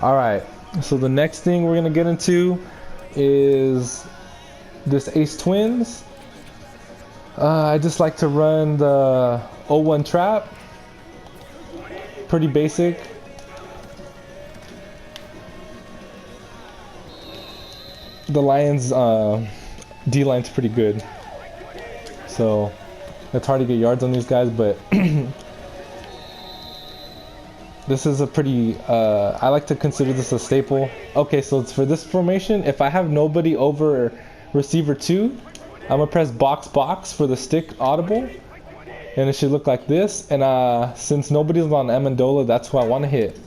All right, so the next thing we're gonna get into is this ace twins. I just like to run the 0-1 trap. Pretty basic. The Lions D-line's pretty good, so it's hard to get yards on these guys, but this is a pretty, I like to consider this a staple. Okay, so it's for this formation, if I have nobody over receiver 2, I'm gonna press box box for the stick audible, and it should look like this. And since nobody's on Amendola, that's who I want to hit.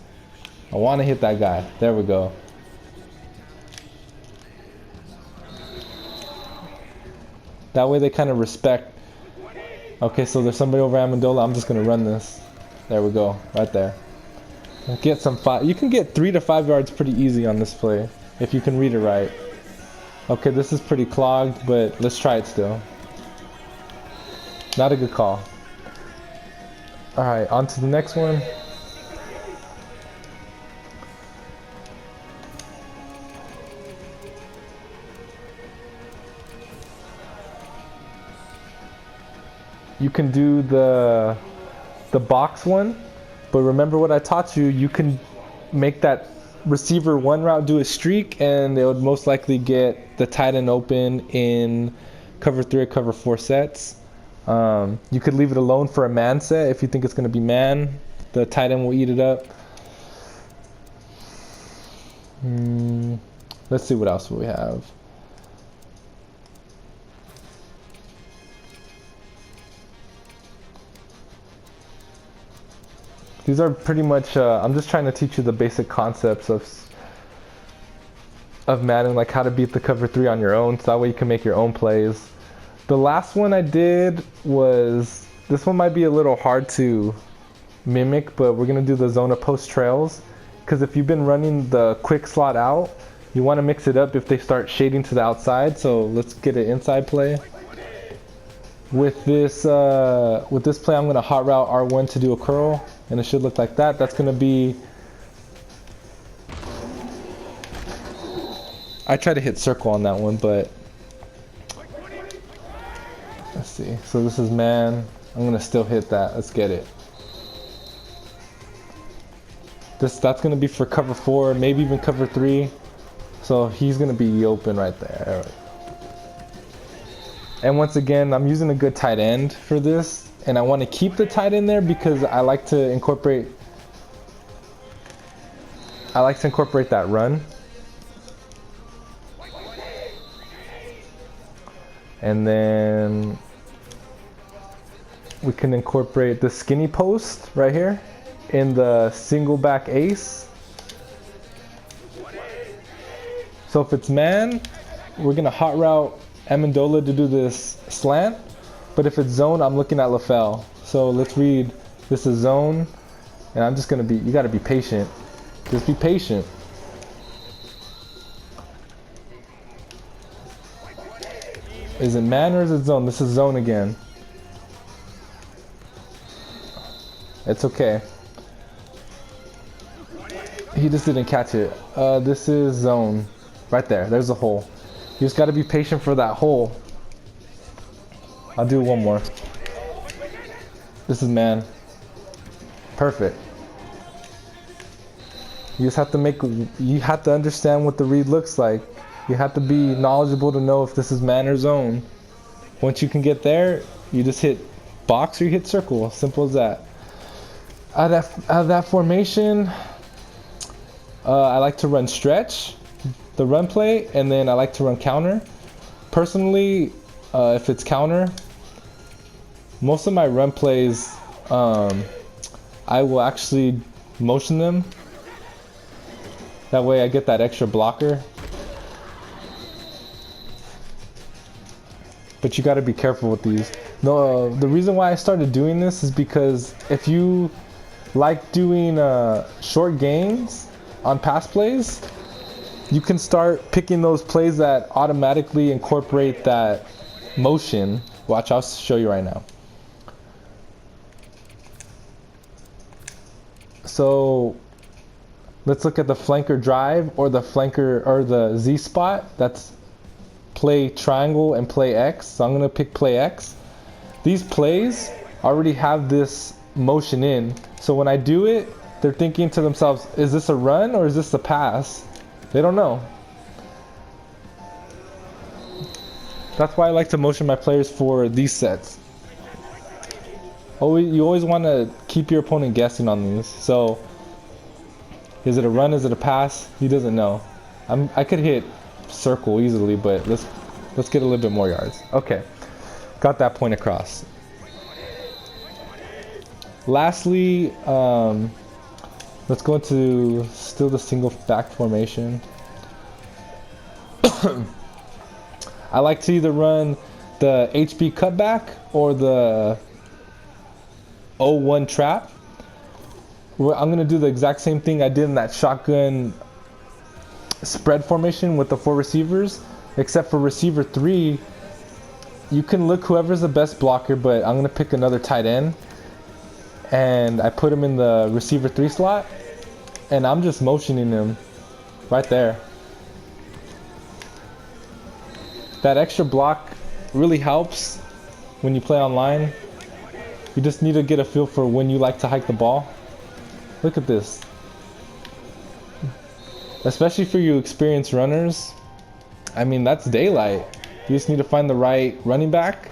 I want to hit that guy. There we go. That way they kind of respect. Okay, so there's somebody over Amendola. I'm just gonna run this. There we go, right there. Get some you can get 3 to 5 yards pretty easy on this play if you can read it right. Okay, this is pretty clogged, but let's try it still. Not a good call. All right, on to the next one. You can do the box one, but remember what I taught you. You can make that receiver 1 route do a streak, and they would most likely get the tight end open in cover 3 or cover 4 sets. You could leave it alone for a man set if you think it's going to be man. The tight end will eat it up. Let's see what else we have. These are pretty much, I'm just trying to teach you the basic concepts of Madden, like how to beat the cover 3 on your own, so that way you can make your own plays. The last one I did was, this one might be a little hard to mimic, but we're gonna do the zone of post trails, because if you've been running the quick slot out, you want to mix it up if they start shading to the outside. So let's get an inside play. With this play, I'm gonna hot route R1 to do a curl, and it should look like that. That's gonna be, I try to hit circle on that one, but let's see. So this is man. I'm gonna still hit that. Let's get it. That's gonna be for cover 4, maybe even cover 3. So he's gonna be open right there. And once again, I'm using a good tight end for this, and I want to keep the tight end there because I like to incorporate that run. And then we can incorporate the skinny post right here in the single back ace. So if it's man, we're gonna hot route Amendola to do this slant, but if it's zone, I'm looking at LaFell. So let's read, this is zone, and I'm just gonna be, you gotta be patient. Just be patient. Is it man or is it zone? This is zone again. It's okay. He just didn't catch it. This is zone. Right there, there's a hole. You just gotta be patient for that hole. I'll do one more. This is man. Perfect. You just have to you have to understand what the read looks like. You have to be knowledgeable to know if this is man or zone. Once you can get there, you just hit box or you hit circle. Simple as that. Out of that formation, I like to run stretch, the run play, and then I like to run counter. Personally, if it's counter, most of my run plays, I will actually motion them. That way I get that extra blocker. But you got to be careful with these. No, the reason why I started doing this is because if you like doing short gains on pass plays, you can start picking those plays that automatically incorporate that motion. Watch, I'll show you right now. So let's look at the flanker drive or the flanker or the Z spot. That's play triangle and play X. So I'm gonna pick play X. These plays already have this motion in. So when I do it, they're thinking to themselves, is this a run or is this a pass? They don't know. That's why I like to motion my players for these sets. You always want to keep your opponent guessing on these. So, is it a run? Is it a pass? He doesn't know. I could hit circle easily, but let's get a little bit more yards. Okay, got that point across. Lastly, let's go into still the single back formation. I like to either run the HB cutback or the 0-1 trap. I'm going to do the exact same thing I did in that shotgun spread formation with the 4 receivers, except for receiver 3, you can look whoever's the best blocker, but I'm going to pick another tight end. And I put him in the receiver 3 slot, and I'm just motioning him right there. That extra block really helps when you play online. You just need to get a feel for when you like to hike the ball. Look at this. Especially for you experienced runners, I mean, that's daylight. You just need to find the right running back,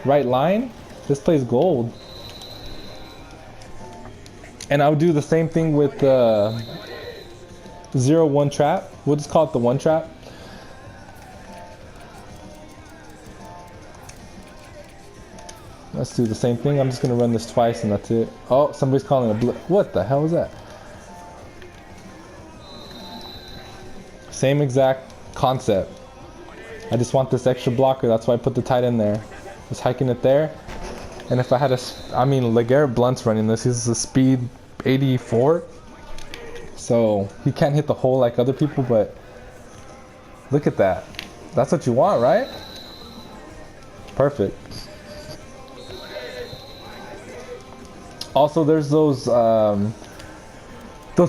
right line. This plays gold. And I would do the same thing with the 0-1 trap. We'll just call it the 1 trap. Let's do the same thing. I'm just going to run this twice and that's it. Oh, somebody's calling a blitz. What the hell is that? Same exact concept. I just want this extra blocker. That's why I put the tight end there. Just hiking it there. And if I had I mean, LeGarrette Blount's running this. He's a speed 84. So he can't hit the hole like other people, but look at that. That's what you want, right? Perfect. Also, there's those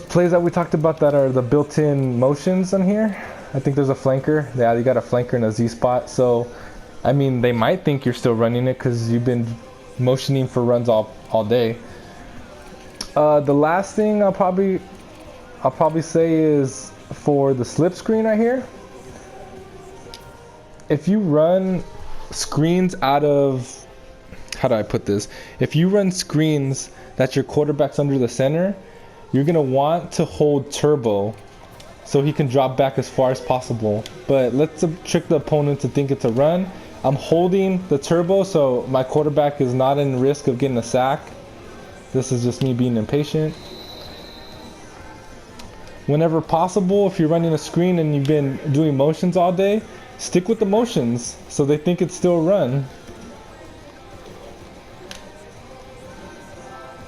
plays that we talked about that are the built-in motions on here. I think there's a flanker. Yeah, you got a flanker in a Z spot. So, I mean, they might think you're still running it because you've been motioning for runs all day. The last thing I'll probably say is for the slip screen right here. If you run screens out of, how do I put this? If you run screens that your quarterback's under the center, you're gonna want to hold turbo so he can drop back as far as possible. But let's trick the opponent to think it's a run. I'm holding the turbo so my quarterback is not in risk of getting a sack. This is just me being impatient. Whenever possible, if you're running a screen and you've been doing motions all day, stick with the motions so they think it's still a run.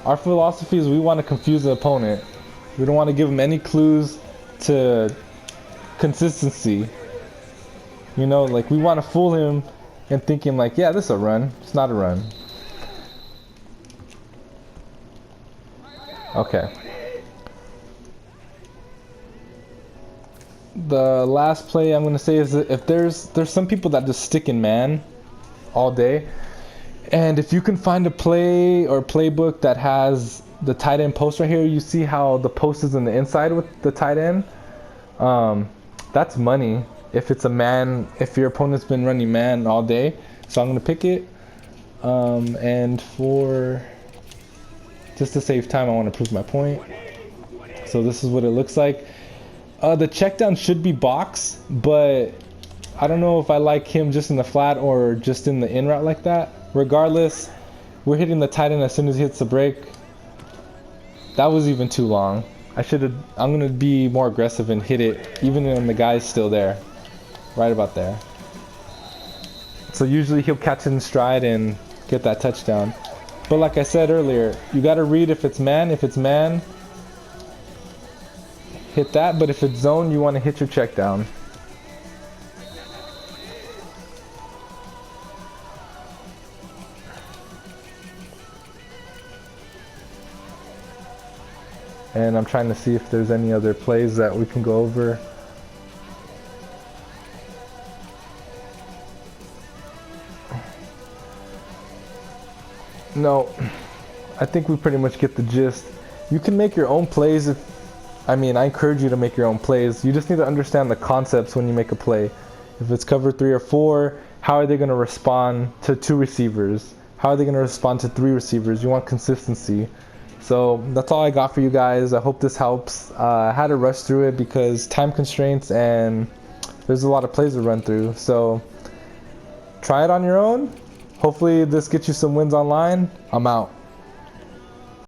Our philosophy is we want to confuse the opponent. We don't want to give them any clues to consistency. You know, like we want to fool him and thinking like, yeah, this is a run. It's not a run. Okay. The last play I'm going to say is that if there's some people that just stick in man all day. And if you can find a play or playbook that has the tight end post right here, you see how the post is in the inside with the tight end. That's money if it's a man, if your opponent's been running man all day. So I'm going to pick it. And for just to save time, I want to prove my point. So this is what it looks like. The check down should be box, but I don't know if I like him just in the flat or just in the in route like that. Regardless, we're hitting the tight end as soon as he hits the break. That was even too long. I'm gonna be more aggressive and hit it even when the guy's still there. Right about there. So usually he'll catch it in stride and get that touchdown. But like I said earlier, you gotta read if it's man. If it's man, hit that. But if it's zone, you wanna hit your check down. and I'm trying to see if there's any other plays that we can go over. No, I think we pretty much get the gist. You can make your own plays I encourage you to make your own plays. You just need to understand the concepts when you make a play. If it's cover 3 or 4, how are they going to respond to 2 receivers? How are they going to respond to 3 receivers? You want consistency. So that's all I got for you guys. I hope this helps. I had to rush through it because time constraints and there's a lot of plays to run through. So try it on your own. Hopefully this gets you some wins online. I'm out.